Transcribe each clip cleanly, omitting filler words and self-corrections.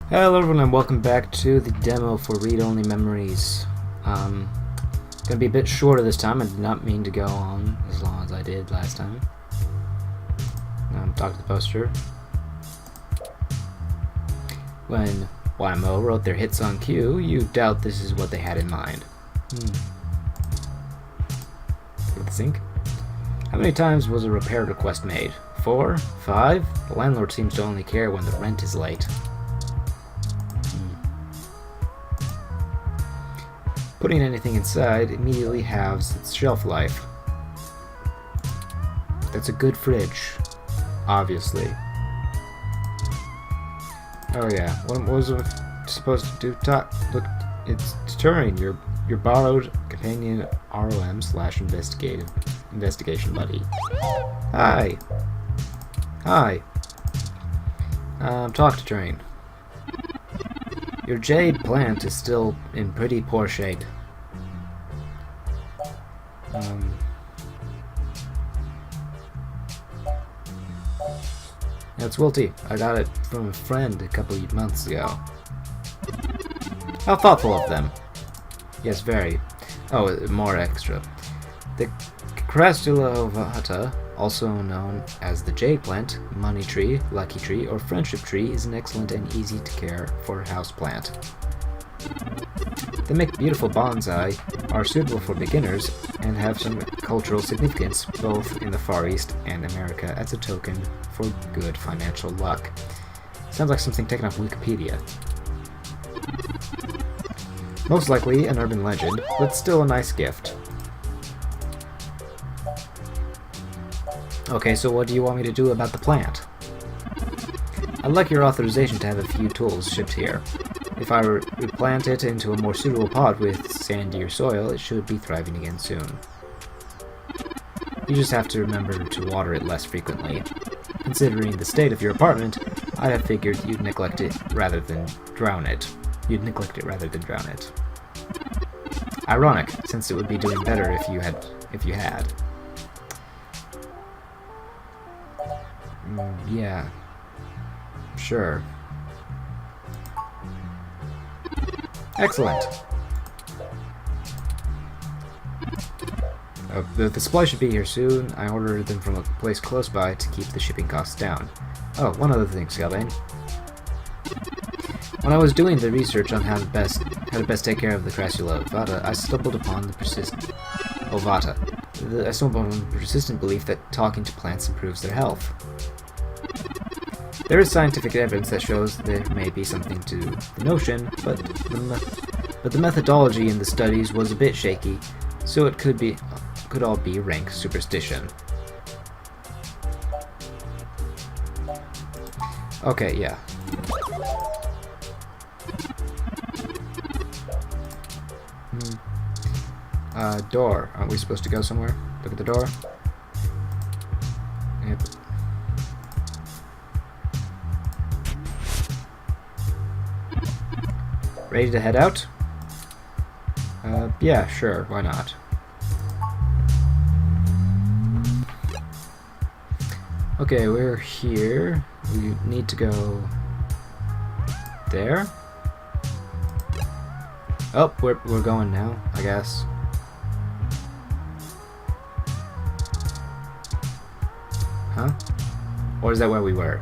Hello everyone and welcome back to the demo for Read-Only Memories. Gonna be a bit shorter this time. I did not mean to go on as long as I did last time. Talk to the poster. When YMO wrote their hit song Q, you doubt this is what they had in mind. With the sync. How many times was a repair request made? 4? 5? The landlord seems to only care when the rent is late. Putting anything inside immediately halves its shelf life. That's a good fridge, obviously. Oh yeah, what was it supposed to do? Look, it's deterring your borrowed companion ROM/investigation buddy. Hi. Talk to Train. Your jade plant is still in pretty poor shape. It's wilty. I got it from a friend a couple of months ago. How thoughtful of them. Yes, very. Oh, more extra. The Crastula ovata, also known as the jade plant, money tree, lucky tree, or friendship tree, is an excellent and easy to care for house plant. They make beautiful bonsai, are suitable for beginners, and have some cultural significance both in the Far East and America as a token for good financial luck. Sounds like something taken off Wikipedia. Most likely an urban legend, but still a nice gift. Okay, so what do you want me to do about the plant? I'd like your authorization to have a few tools shipped here. If I replant it into a more suitable pot with sandier soil, it should be thriving again soon. You just have to remember to water it less frequently. Considering the state of your apartment, I'd have figured you'd neglect it rather than drown it. Ironic, since it would be doing better if you had. Yeah. Sure. Excellent. The supply should be here soon. I ordered them from a place close by to keep the shipping costs down. Oh, one other thing, Skeletonbane. When I was doing the research on how to best take care of the Crastula ovata, I stumbled upon the persistent belief that talking to plants improves their health. There is scientific evidence that shows there may be something to the notion, but the methodology in the studies was a bit shaky, so it could all be rank superstition. Okay, yeah. Door. Aren't we supposed to go somewhere? Look at the door. Yep. Ready to head out? Yeah, sure, why not? Okay, we're here. We need to go there. Oh, we're going now, I guess. Huh? Or is that where we were?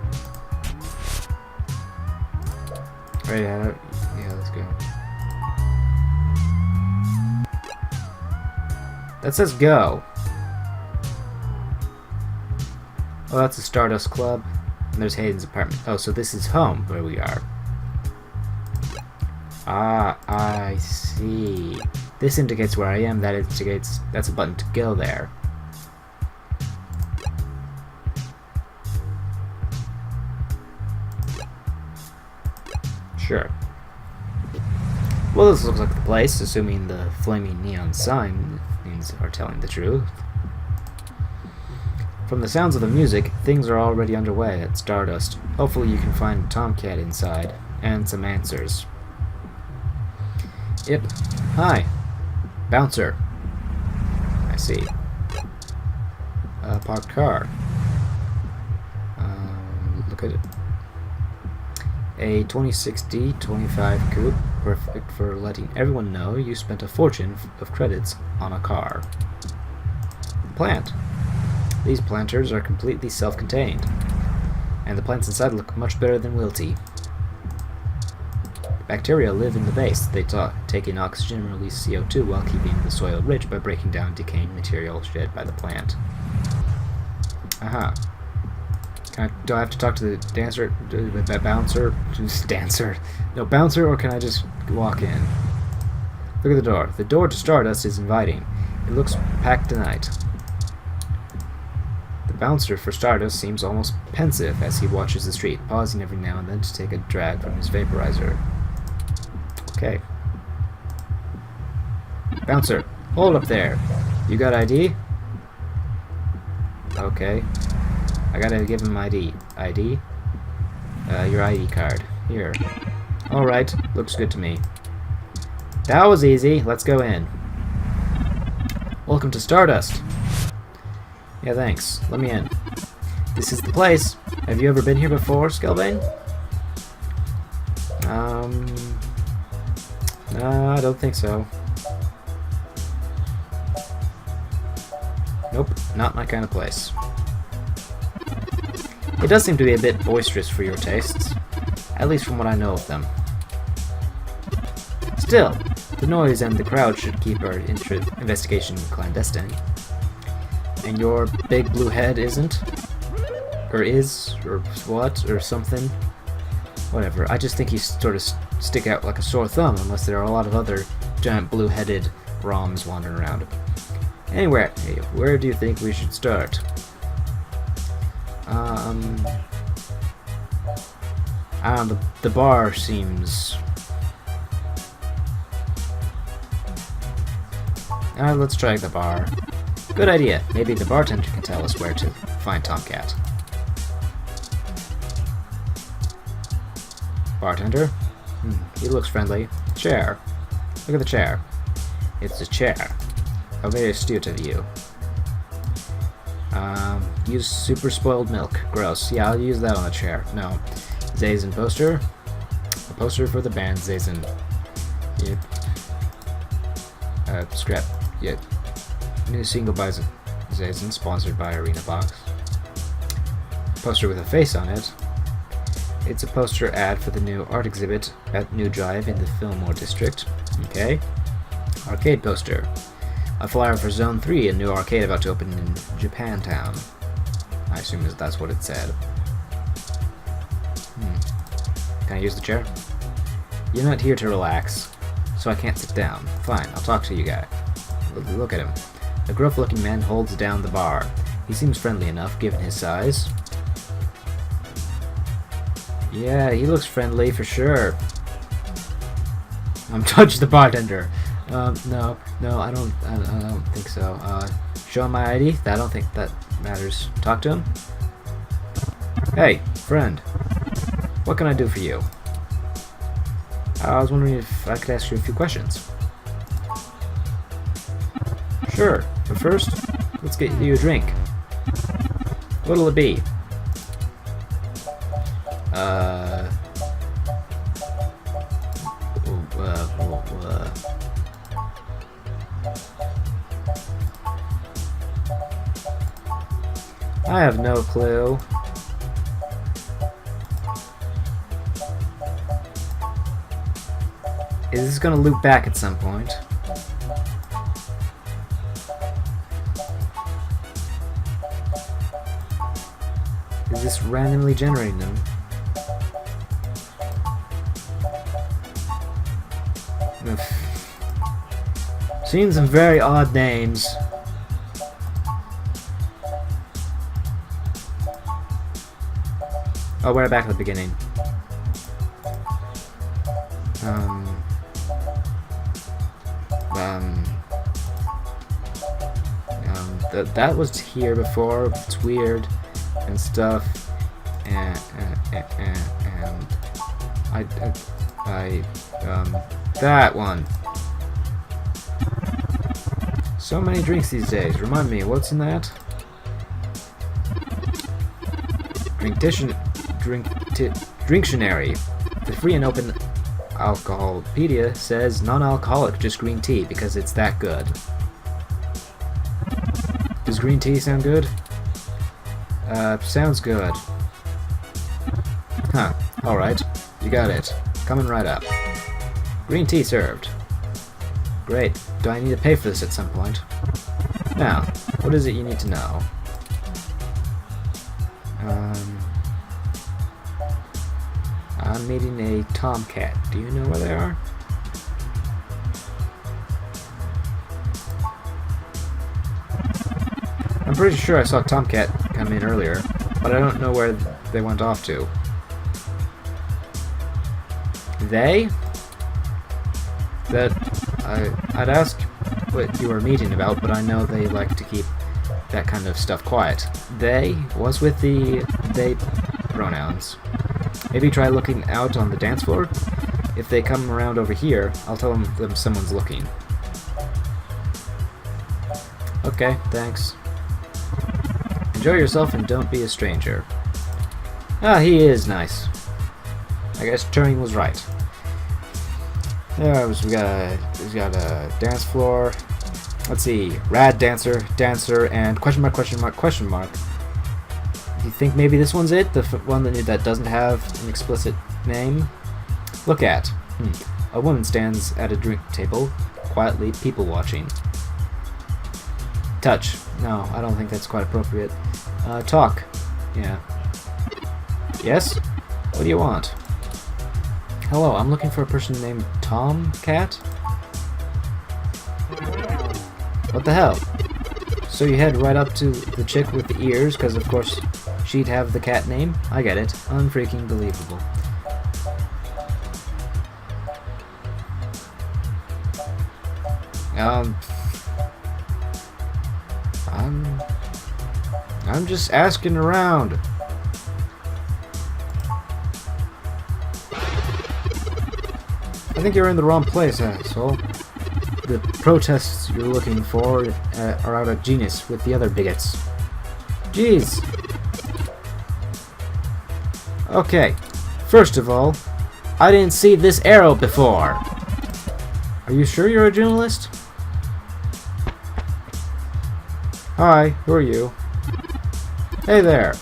Ready to head out? Yeah, let's go. That says go. Oh, that's the Stardust Club. And there's Hayden's apartment. Oh, so this is home where we are. Ah, I see. This indicates where I am. That's a button to go there. Sure. Well, this looks like the place, assuming the flaming neon signs are telling the truth. From the sounds of the music, things are already underway at Stardust. Hopefully you can find a Tomcat inside, and some answers. Yep. Hi. Bouncer. I see. Parked car. Look at it. A 2060-25 coupe, perfect for letting everyone know you spent a fortune of credits on a car. Plant. These planters are completely self-contained, and the plants inside look much better than wilty. Bacteria live in the base. They take in oxygen and release CO2 while keeping the soil rich by breaking down decaying material shed by the plant. Aha. Do I have to talk to the dancer, that bouncer? Just dancer. No, bouncer, or can I just walk in? Look at the door. The door to Stardust is inviting. It looks packed tonight. The bouncer for Stardust seems almost pensive as he watches the street, pausing every now and then to take a drag from his vaporizer. Okay. Bouncer, hold up there. You got ID? Okay. I gotta give him ID. ID? Your ID card. Here. Alright, looks good to me. That was easy. Let's go in. Welcome to Stardust. Yeah, thanks. Let me in. This is the place. Have you ever been here before, Skeletonbane? No, I don't think so. Nope, not my kind of place. It does seem to be a bit boisterous for your tastes, at least from what I know of them. Still, the noise and the crowd should keep our investigation clandestine. And your big blue head isn't? Or is? Or what? Or something? Whatever. I just think you sort of stick out like a sore thumb, unless there are a lot of other giant blue-headed ROMs wandering around. Anyway, where do you think we should start? The bar seems... let's try the bar. Good idea. Maybe the bartender can tell us where to find Tomcat. Bartender? He looks friendly. Chair. Look at the chair. It's a chair. How very astute of you. Use super spoiled milk. Gross. Yeah, I'll use that on a chair. No. Zazen poster. A poster for the band Zazen. Yep. Scrap. Yep. New single by Zazen, sponsored by Arena Box. Poster with a face on it. It's a poster ad for the new art exhibit at New Drive in the Fillmore District. Okay. Arcade poster. A flyer for Zone 3, a new arcade about to open in Japantown. I assume that's what it said. Can I use the chair? You're not here to relax, so I can't sit down. Fine, I'll talk to you guy. Look at him. A gruff-looking man holds down the bar. He seems friendly enough, given his size. Yeah, he looks friendly for sure. Touch the bartender. No, I don't think so. Show him my ID? I don't think that matters. Talk to him? Hey, friend. What can I do for you? I was wondering if I could ask you a few questions. Sure, but first, let's get you a drink. What'll it be? I have no clue. Is this gonna loop back at some point? Is this randomly generating them? Seen some very odd names. Oh, we're back at the beginning. That was here before. It's weird and stuff, and that one. So many drinks these days. Remind me, what's in that? Drinktionary. The free and open Alcoholpedia says non-alcoholic, just green tea, because it's that good. Does green tea sound good? Sounds good. Huh, alright. You got it. Coming right up. Green tea served. Great. Do I need to pay for this at some point? Now, what is it you need to know? I'm meeting a tomcat. Do you know where they are? I'm pretty sure I saw Tomcat come in earlier, but I don't know where they went off to. They? I'd ask what you were meeting about, but I know they like to keep that kind of stuff quiet. They was with the they pronouns. Maybe try looking out on the dance floor. If they come around over here, I'll tell them someone's looking. Okay, thanks. Enjoy yourself and don't be a stranger. Ah, he is nice. I guess Turing was right. We got a dance floor. Let's see, rad dancer, and question mark. You think maybe this one's it? The one that doesn't have an explicit name? Look at. A woman stands at a drink table, quietly people watching. Touch. No, I don't think that's quite appropriate. Talk. Yeah. Yes? What do you want? Hello, I'm looking for a person named Tomcat? What the hell? So you head right up to the chick with the ears, because of course she'd have the cat name? I get it. Unfreaking believable. I'm just asking around. I think you're in the wrong place, asshole. The protests you're looking for are out of Genius with the other bigots. Jeez. Okay, first of all, I didn't see this arrow before. Are you sure you're a journalist? Hi, who are you? Hey there.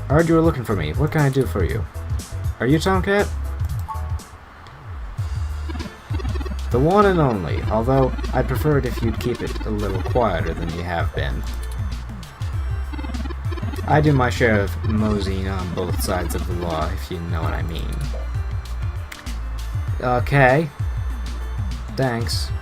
I heard you were looking for me. What can I do for you? Are you Tomcat? The one and only, although I'd prefer it if you'd keep it a little quieter than you have been. I do my share of moseying on both sides of the law, if you know what I mean. Okay. Thanks.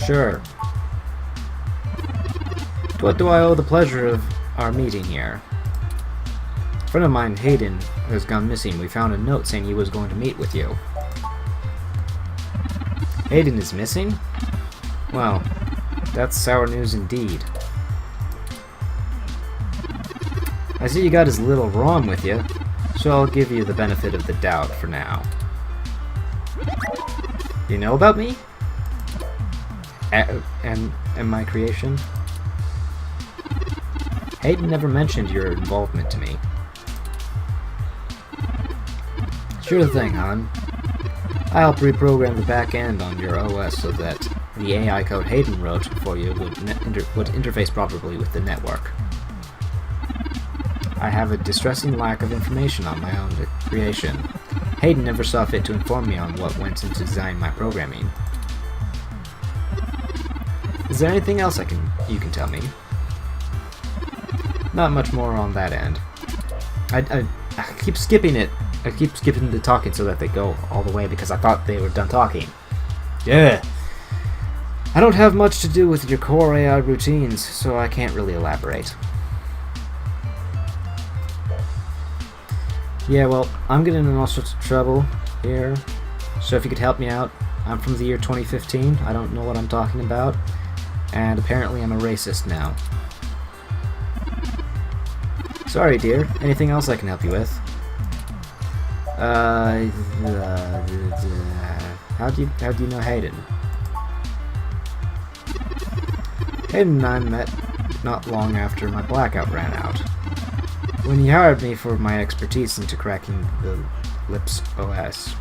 Sure. To what do I owe the pleasure of our meeting here? A friend of mine, Hayden, has gone missing. We found a note saying he was going to meet with you. Hayden is missing? Well, that's sour news indeed. I see you got his little Ron with you, so I'll give you the benefit of the doubt for now. You know about me? And my creation? Hayden never mentioned your involvement to me. Sure thing, hon. I helped reprogram the back end on your OS so that the AI code Hayden wrote for you would interface properly with the network. I have a distressing lack of information on my own creation. Hayden never saw fit to inform me on what went into designing my programming. Is there anything else you can tell me? Not much more on that end. I keep skipping it. I keep skipping the talking so that they go all the way because I thought they were done talking. Yeah. I don't have much to do with your core AI routines, so I can't really elaborate. Yeah, well, I'm getting in all sorts of trouble here, so if you could help me out. I'm from the year 2015, I don't know what I'm talking about, and apparently I'm a racist now. Sorry, dear. Anything else I can help you with? How do you know Hayden? Hayden and I met not long after my blackout ran out, when he hired me for my expertise into cracking the Lips OS.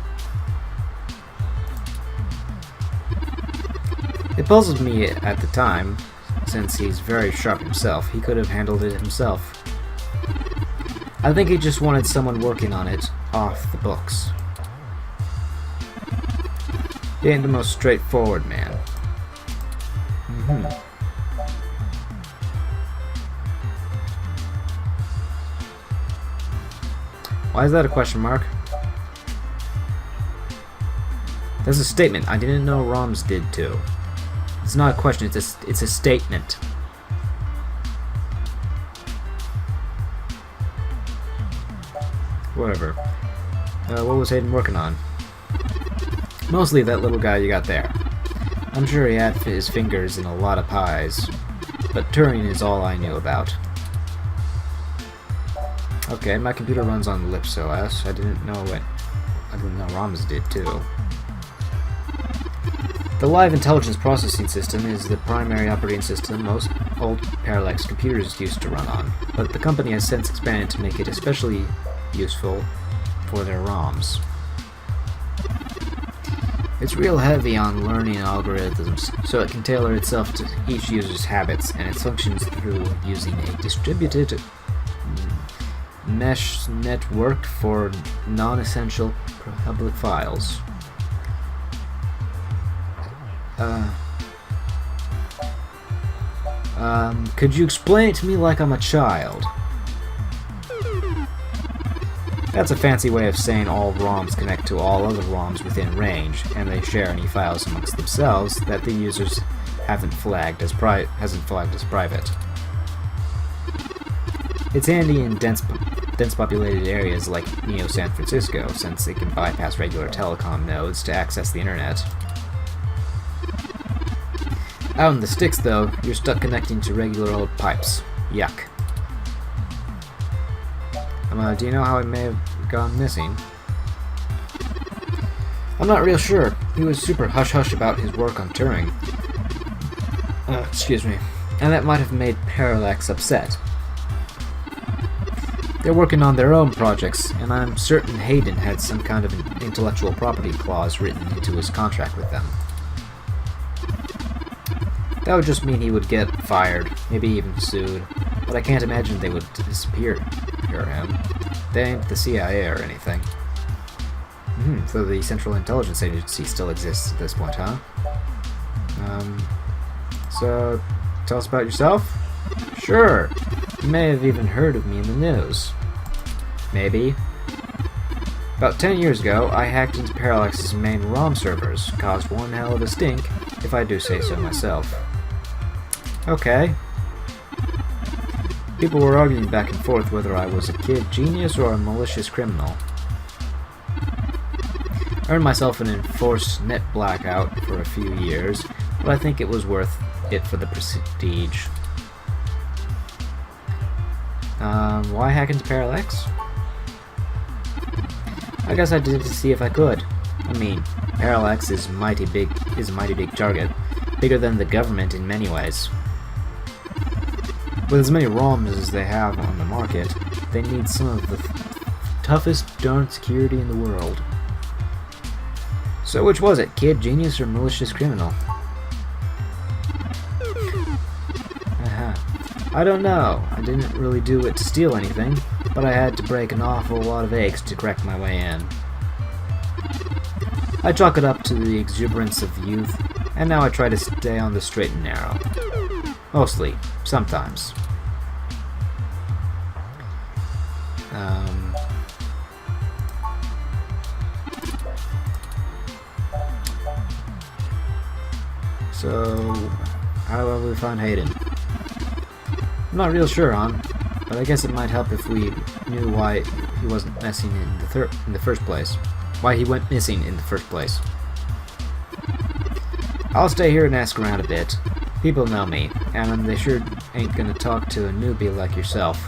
It puzzled me at the time, since he's very sharp himself. He could have handled it himself. I think he just wanted someone working on it off the books. He ain't the most straightforward man. Why is that a question mark? That's a statement. I didn't know ROMs did too. It's not a question, it's a statement. Whatever. What was Hayden working on? Mostly that little guy you got there. I'm sure he had his fingers in a lot of pies, but Turing is all I knew about. Okay, my computer runs on Lips OS. I didn't know ROMs did too. The Live Intelligence Processing System is the primary operating system most old Parallax computers used to run on, but the company has since expanded to make it especially useful for their ROMs. It's real heavy on learning algorithms, so it can tailor itself to each user's habits, and it functions through using a distributed mesh network for non-essential public files. Could you explain it to me like I'm a child? That's a fancy way of saying all ROMs connect to all other ROMs within range, and they share any files amongst themselves that the users hasn't flagged as private. It's handy in dense populated areas like Neo San Francisco, since it can bypass regular telecom nodes to access the internet. Out in the sticks, though, you're stuck connecting to regular old pipes. Yuck. Do you know how it may have gone missing? I'm not real sure. He was super hush-hush about his work on Turing. Excuse me. And that might have made Parallax upset. They're working on their own projects, and I'm certain Hayden had some kind of an intellectual property clause written into his contract with them. That would just mean he would get fired, maybe even sued, but I can't imagine they would disappear him. They ain't the CIA or anything. So the Central Intelligence Agency still exists at this point, huh? So, tell us about yourself? Sure. You may have even heard of me in the news. Maybe. About 10 years ago, I hacked into Parallax's main ROM servers, caused one hell of a stink, if I do say so myself. Okay. People were arguing back and forth whether I was a kid genius or a malicious criminal. I earned myself an enforced net blackout for a few years, but I think it was worth it for the prestige. Why hack into Parallax? I guess I did it to see if I could. I mean, Parallax is a mighty big target, bigger than the government in many ways. With as many ROMs as they have on the market, they need some of the toughest darn security in the world. So which was it, kid, genius, or malicious criminal? I don't know. I didn't really do it to steal anything, but I had to break an awful lot of eggs to crack my way in. I chalk it up to the exuberance of youth, and now I try to stay on the straight and narrow. Mostly. Sometimes. So, how will we find Hayden? I'm not real sure, hon, but I guess it might help if we knew why he wasn't missing in the first place. Why he went missing in the first place. I'll stay here and ask around a bit. People know me, and they sure ain't gonna talk to a newbie like yourself.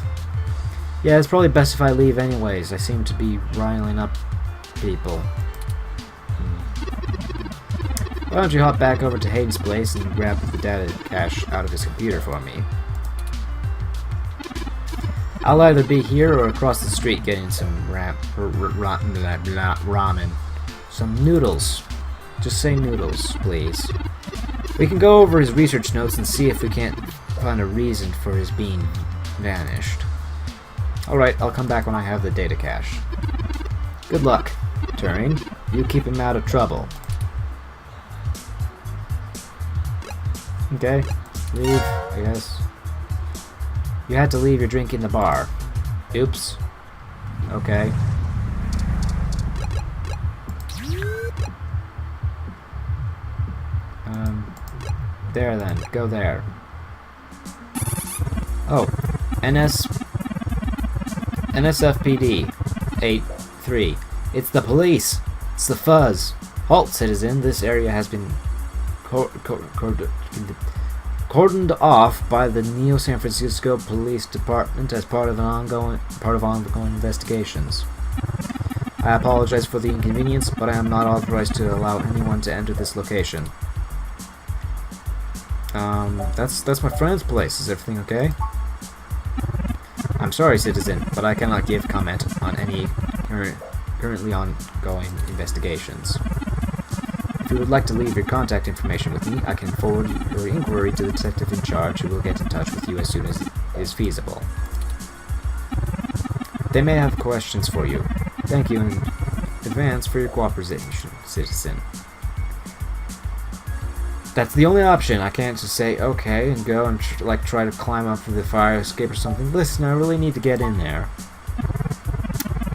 Yeah, it's probably best if I leave anyways. I seem to be riling up people. Why don't you hop back over to Hayden's place and grab the data cache out of his computer for me? I'll either be here or across the street getting some ramen. Some noodles. Just say noodles, please. We can go over his research notes and see if we can't find a reason for his being vanished. Alright, I'll come back when I have the data cache. Good luck, Turing. You keep him out of trouble. Okay, leave, I guess. You had to leave your drink in the bar. Oops. Okay. There then. Go there. Oh. NSFPD 8-3. It's the police. It's the fuzz. Halt, citizen. This area has been cordoned off by the Neo San Francisco Police Department as part of ongoing investigations. I apologize for the inconvenience, but I am not authorized to allow anyone to enter this location. That's my friend's place. Is everything okay? I'm sorry, citizen, but I cannot give comment on any currently ongoing investigations. If you would like to leave your contact information with me, I can forward your inquiry to the detective in charge, who will get in touch with you as soon as it is feasible. They may have questions for you. Thank you in advance for your cooperation, citizen. That's the only option. I can't just say okay and go and try to climb up through the fire escape or something. Listen, I really need to get in there.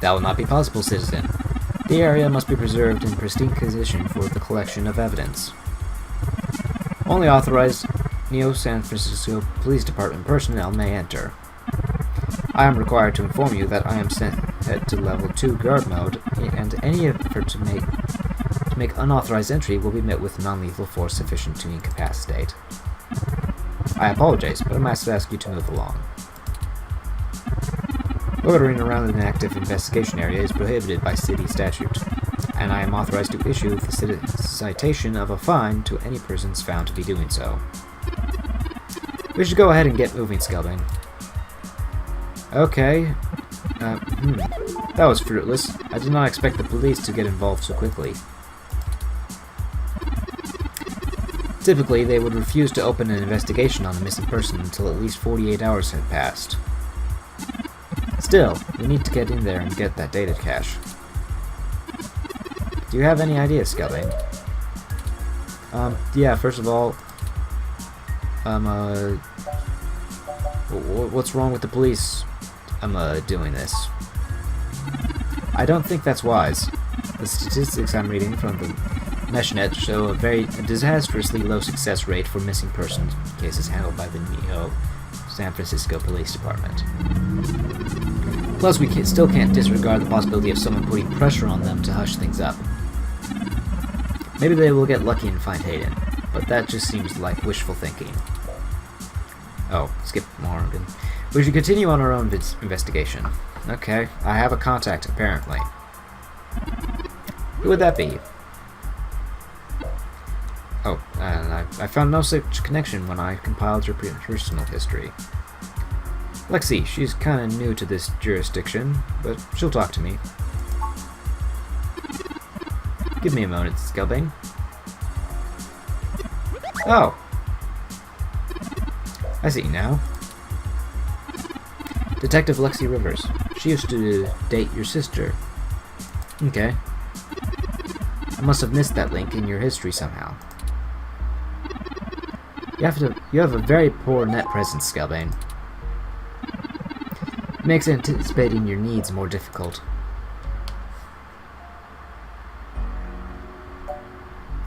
That will not be possible, citizen. The area must be preserved in pristine condition for the collection of evidence. Only authorized Neo San Francisco Police Department personnel may enter. I am required to inform you that I am set to level 2 guard mode, and any effort to make unauthorized entry will be met with non-lethal force sufficient to incapacitate. I apologize, but I must ask you to move along. Loitering around an active investigation area is prohibited by city statute, and I am authorized to issue the citation of a fine to any persons found to be doing so. We should go ahead and get moving, Skeletonbane. Okay. That was fruitless. I did not expect the police to get involved so quickly. Typically, they would refuse to open an investigation on a missing person until at least 48 hours had passed. Still, we need to get in there and get that data cache. Do you have any ideas, Skeletonbane? Yeah, first of all, what's wrong with the police? Doing this. I don't think that's wise. The statistics I'm reading from the Meshnet show a very disastrously low success rate for missing persons cases handled by the Neo San Francisco Police Department. Plus, we still can't disregard the possibility of someone putting pressure on them to hush things up. Maybe they will get lucky and find Hayden, but that just seems like wishful thinking. Oh, skip Morgan. We should continue on our own investigation. Okay, I have a contact, apparently. Who would that be? Oh, I found no such connection when I compiled your personal history. Lexi, she's kinda new to this jurisdiction, but she'll talk to me. Give me a moment, Skeletonbane. Oh! I see now. Detective Lexi Rivers. She used to date your sister. Okay. I must have missed that link in your history somehow. You have a very poor net presence, Skeletonbane. It makes anticipating your needs more difficult.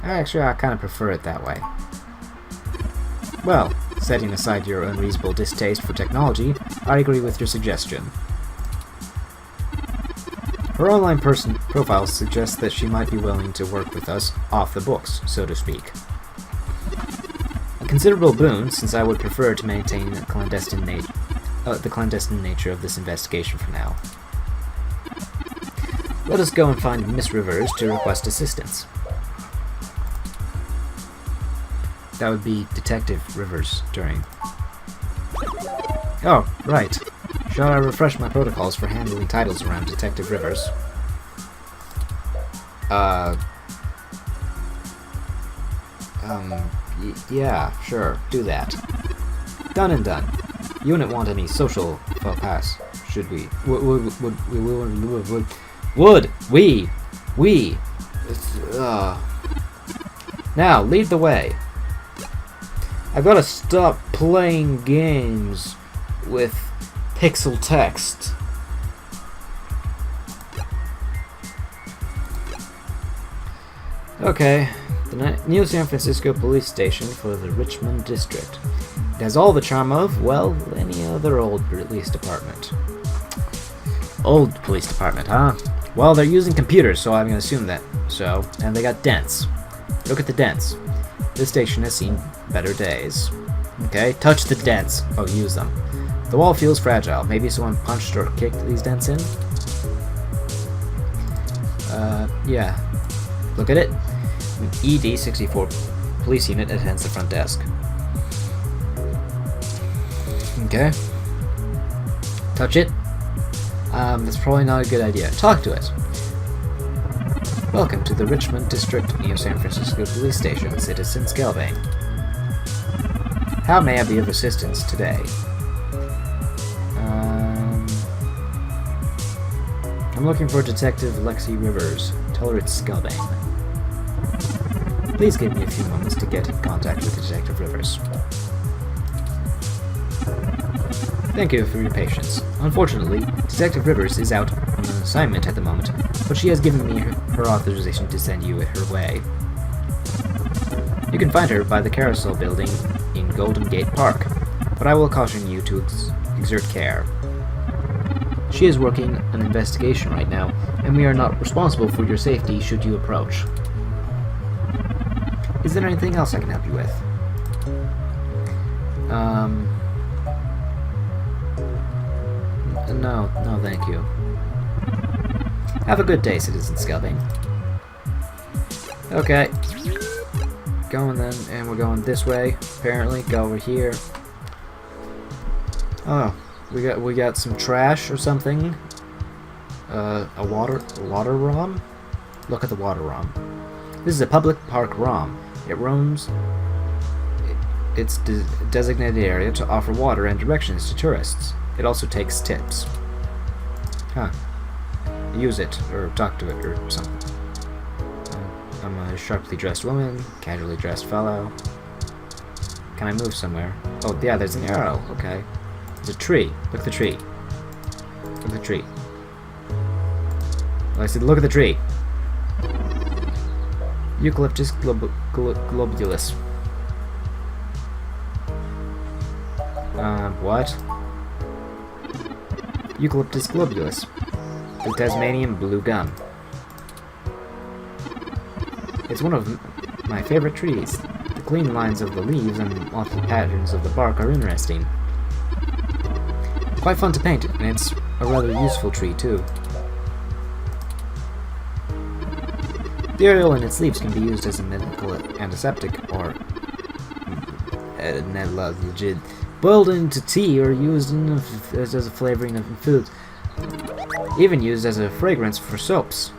Actually, I kind of prefer it that way. Well, setting aside your unreasonable distaste for technology, I agree with your suggestion. Her online profile suggests that she might be willing to work with us off the books, so to speak. A considerable boon, since I would prefer to maintain the clandestine nature of this investigation for now. Let us go and find Miss Rivers to request assistance. That would be Detective Rivers during. Oh, right. Shall I refresh my protocols for handling titles around Detective Rivers? Yeah, sure, do that. Done and done. Unit want any social faux pas? Should we? Would we? Now, lead the way. I've got to stop playing games with pixel text. Okay, the new San Francisco police station for the Richmond district. It has all the charm of, well, any other old police department. Old police department, huh? Well, they're using computers, so I'm gonna assume that so. And they got dents. Look at the dents. This station has seen better days. Okay, touch the dents. Oh, use them. The wall feels fragile. Maybe someone punched or kicked these dents in? Yeah. Look at it. An ED-64 police unit attends the front desk. Okay. Touch it. That's probably not a good idea. Talk to it. Welcome to the Richmond District Neo San Francisco Police Station, Citizen Skeletonbane. How may I be of assistance today? I'm looking for Detective Lexi Rivers. Tell her it's Skeletonbane. Please give me a few moments to get in contact with Detective Rivers. Thank you for your patience. Unfortunately, Detective Rivers is out on an assignment at the moment, but she has given me her authorization to send you her way. You can find her by the Carousel Building in Golden Gate Park, but I will caution you to exert care. She is working an investigation right now, and we are not responsible for your safety should you approach. Is there anything else I can help you with? No, thank you. Have a good day, Citizen Skeletonbane. Okay. Going then, and we're going this way, apparently. Go over here. Oh, we got some trash or something. A water ROM? Look at the water ROM. This is a public park ROM. It roams its designated area to offer water and directions to tourists. It also takes tips. Huh. Use it, or talk to it, or something. I'm a sharply dressed woman, casually dressed fellow. Can I move somewhere? Oh, yeah, there's an arrow. Okay. There's a tree. Look at the tree. Look at the tree. Oh, I said look at the tree. Eucalyptus globulus. What? Eucalyptus globulus. The Tasmanian blue gum. It's one of my favorite trees. The clean lines of the leaves and motley patterns of the bark are interesting. Quite fun to paint, and it's a rather useful tree too. The oil in its leaves can be used as a medical antiseptic or boiled into tea or used as a flavoring of foods. Even used as a fragrance for soaps.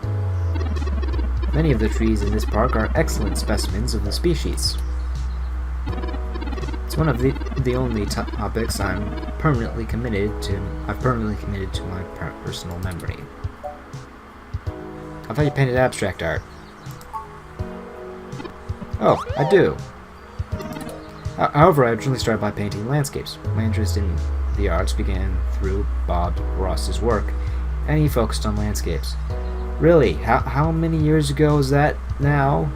Many of the trees in this park are excellent specimens of the species. It's one of the only topics I've permanently committed to my personal memory. I thought you painted abstract art. Oh, I do. However, I originally started by painting landscapes. My interest in the arts began through Bob Ross's work, and he focused on landscapes. Really, how many years ago is that now?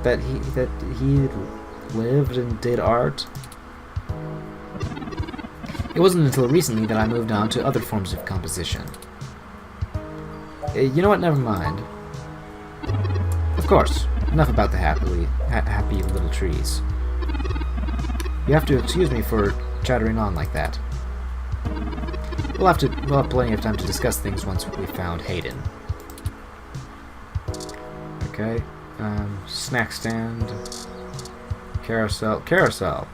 That he lived and did art? It wasn't until recently that I moved on to other forms of composition. You know what? Never mind. Of course. Enough about the happy little trees. You have to excuse me for chattering on like that. We'll have plenty of time to discuss things once we've found Hayden. Okay. Snack stand. Carousel.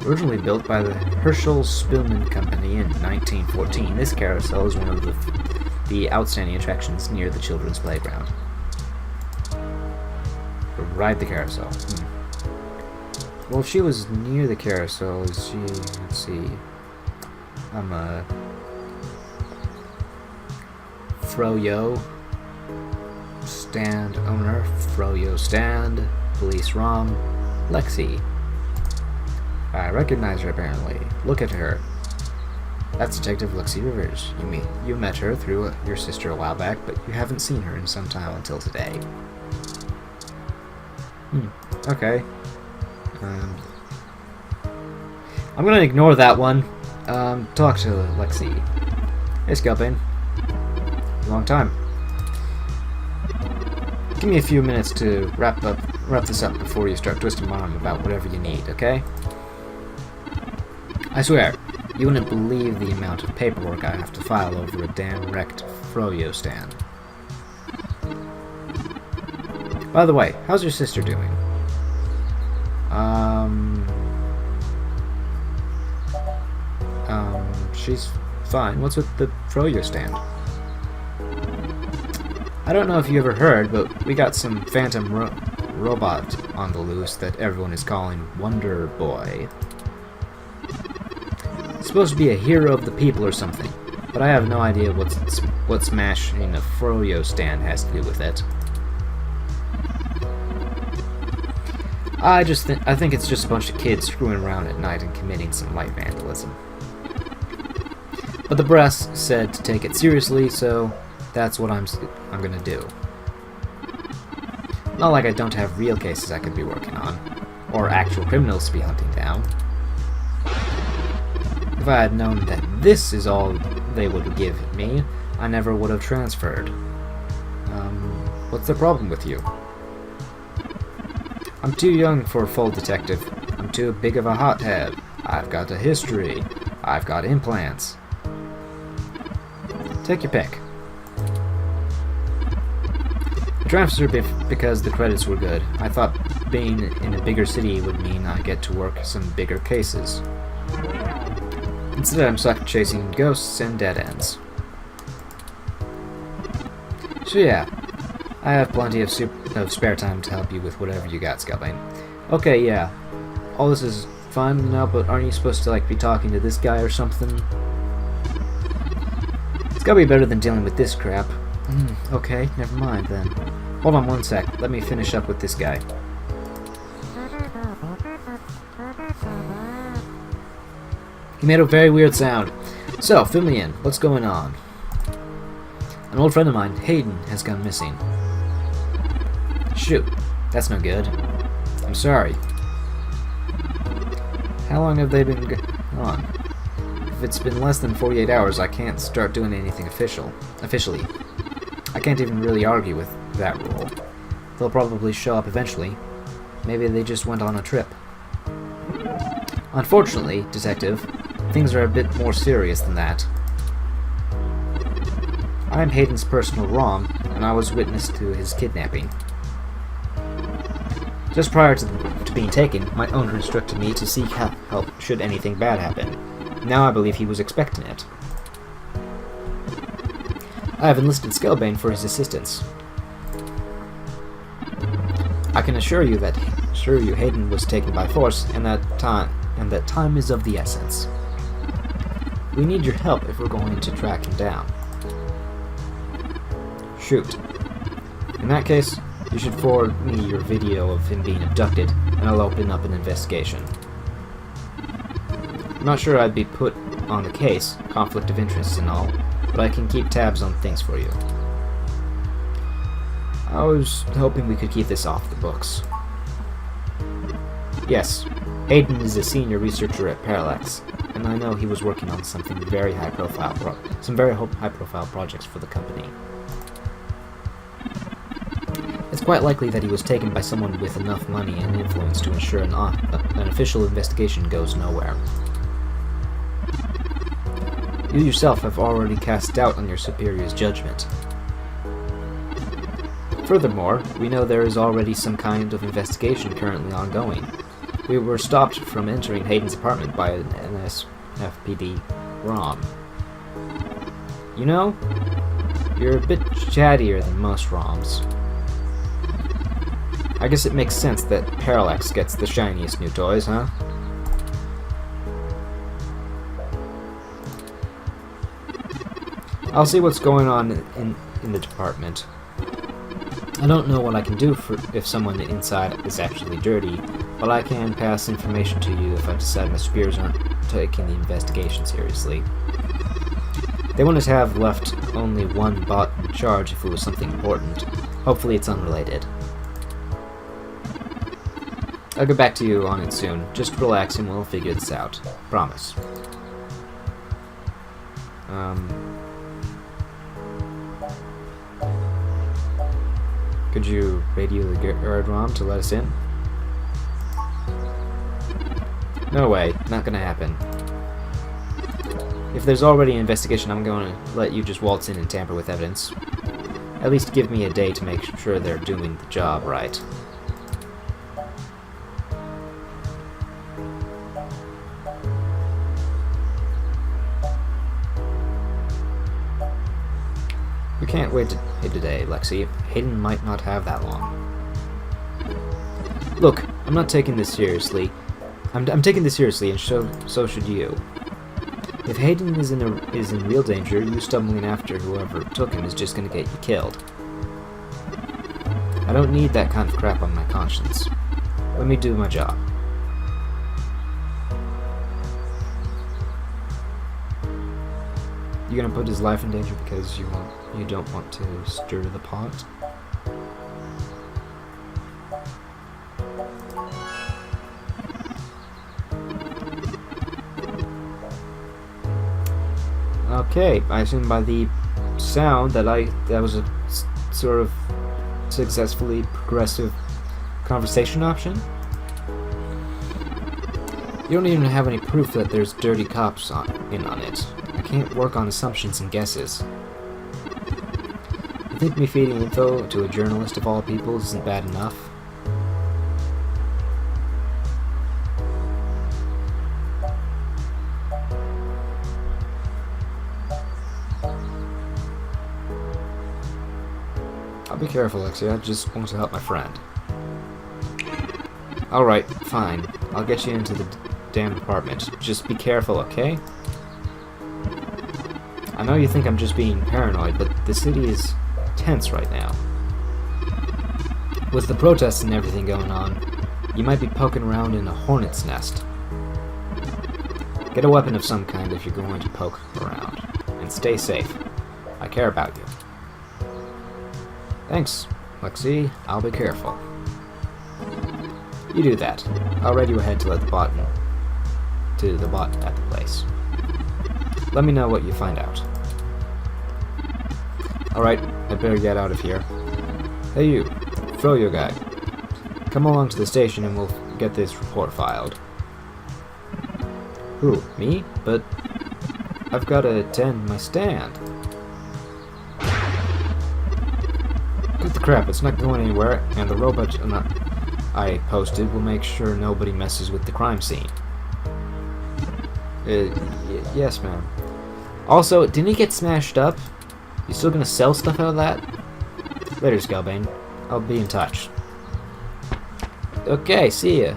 Originally built by the Herschel-Spillman Company in 1914, this carousel is one of the outstanding attractions near the children's playground. Ride the carousel. Well, if she was near the carousel, is she... Let's see... I'm a... Froyo stand owner. Froyo stand. Police Rom. Lexi. I recognize her apparently. Look at her. That's Detective Lexi Rivers. You met her through your sister a while back, but you haven't seen her in some time until today. Okay. I'm gonna ignore that one. Talk to Lexi. Hey, Skeletonbane. Long time. Give me a few minutes to wrap this up before you start twisting my arm about whatever you need, okay? I swear, you wouldn't believe the amount of paperwork I have to file over a damn wrecked Froyo stand. By the way, how's your sister doing? She's fine. What's with the Froyo stand? I don't know if you ever heard, but we got some phantom robot on the loose that everyone is calling Wonder Boy. It's supposed to be a hero of the people or something, but I have no idea what smashing a Froyo stand has to do with it. I think it's just a bunch of kids screwing around at night and committing some light vandalism. But the press said to take it seriously, so that's what I'm gonna do. Not like I don't have real cases I could be working on, or actual criminals to be hunting down. If I had known that this is all they would give me, I never would have transferred. What's the problem with you? I'm too young for a full detective. I'm too big of a hothead. I've got a history. I've got implants. Take your pick. I transferred because the credits were good. I thought being in a bigger city would mean I get to work some bigger cases. Instead, I'm stuck chasing ghosts and dead ends. So yeah, I have plenty of spare time to help you with whatever you got, Skeletonbane. Okay, yeah. All this is fine now, but aren't you supposed to like be talking to this guy or something? It's gotta be better than dealing with this crap. Okay, never mind then. Hold on one sec. Let me finish up with this guy. He made a very weird sound. So, fill me in. What's going on? An old friend of mine, Hayden, has gone missing. Shoot. That's no good. I'm sorry. How long have they been gone? If it's been less than 48 hours, I can't start doing anything officially. I can't even really argue with that rule. They'll probably show up eventually. Maybe they just went on a trip. Unfortunately, Detective, things are a bit more serious than that. I'm Hayden's personal ROM, and I was witness to his kidnapping. Just prior to being taken, my owner instructed me to seek help should anything bad happen. Now I believe he was expecting it. I have enlisted Skeletonbane for his assistance. I can assure you Hayden was taken by force, and that time is of the essence. We need your help if we're going to track him down. Shoot. In that case, you should forward me your video of him being abducted, and I'll open up an investigation. I'm not sure I'd be put on the case, conflict of interests and all, but I can keep tabs on things for you. I was hoping we could keep this off the books. Yes, Hayden is a senior researcher at Parallax, and I know he was working on some very high-profile projects for the company. It's quite likely that he was taken by someone with enough money and influence to ensure an official investigation goes nowhere. You yourself have already cast doubt on your superior's judgment. Furthermore, we know there is already some kind of investigation currently ongoing. We were stopped from entering Hayden's apartment by an NSFPD ROM. You know, you're a bit chattier than most ROMs. I guess it makes sense that Parallax gets the shiniest new toys, huh? I'll see what's going on in the department. I don't know what I can do if someone inside is actually dirty, but I can pass information to you if I decide my superiors aren't taking the investigation seriously. They wouldn't have left only one bot in charge if it was something important. Hopefully it's unrelated. I'll get back to you on it soon. Just relax and we'll figure this out. Promise. Could you radio the guard ROM to let us in? No way. Not gonna happen. If there's already an investigation, I'm going to let you just waltz in and tamper with evidence. At least give me a day to make sure they're doing the job right. We can't wait today, Lexi. Hayden might not have that long. Look, I'm not taking this seriously. I'm taking this seriously, and so should you. If Hayden is in real danger, you stumbling after whoever took him is just gonna get you killed. I don't need that kind of crap on my conscience. Let me do my job. You gonna put his life in danger because you don't want to stir the pot? Okay, I assume by the sound that was a sort of successfully progressive conversation option. You don't even have any proof that there's dirty cops in on it. I can't work on assumptions and guesses. You think me feeding info to a journalist of all people isn't bad enough? I'll be careful, Lexi. I just want to help my friend. Alright, fine. I'll get you into the damn apartment. Just be careful, okay? I know you think I'm just being paranoid, but the city is tense right now. With the protests and everything going on, you might be poking around in a hornet's nest. Get a weapon of some kind if you're going to poke around. And stay safe. I care about you. Thanks, Lexi. I'll be careful. You do that. I'll radio ahead to the bot at the place. Let me know what you find out. Alright, I better get out of here. Hey you, Froyo guy. Come along to the station and we'll get this report filed. Who, me? But I've got to attend my stand. Get the crap, it's not going anywhere, and the robot I posted will make sure nobody messes with the crime scene. Yes, ma'am. Also, didn't he get smashed up? You still gonna sell stuff out of that? Later, Skeletonbane. I'll be in touch. Okay, see ya.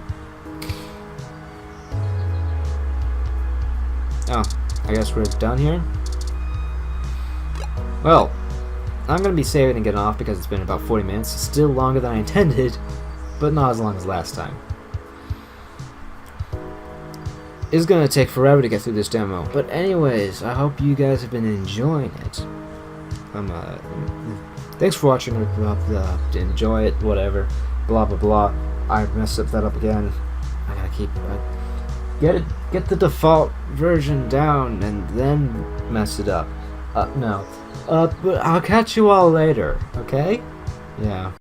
Oh, I guess we're done here? Well, I'm gonna be saving and getting off because it's been about 40 minutes. Still longer than I intended, but not as long as last time. It's gonna take forever to get through this demo, but anyways, I hope you guys have been enjoying it. Thanks for watching. Enjoy it, whatever. Blah blah blah. I messed that up again. I gotta keep get the default version down and then mess it up. No. But I'll catch you all later. Okay? Yeah.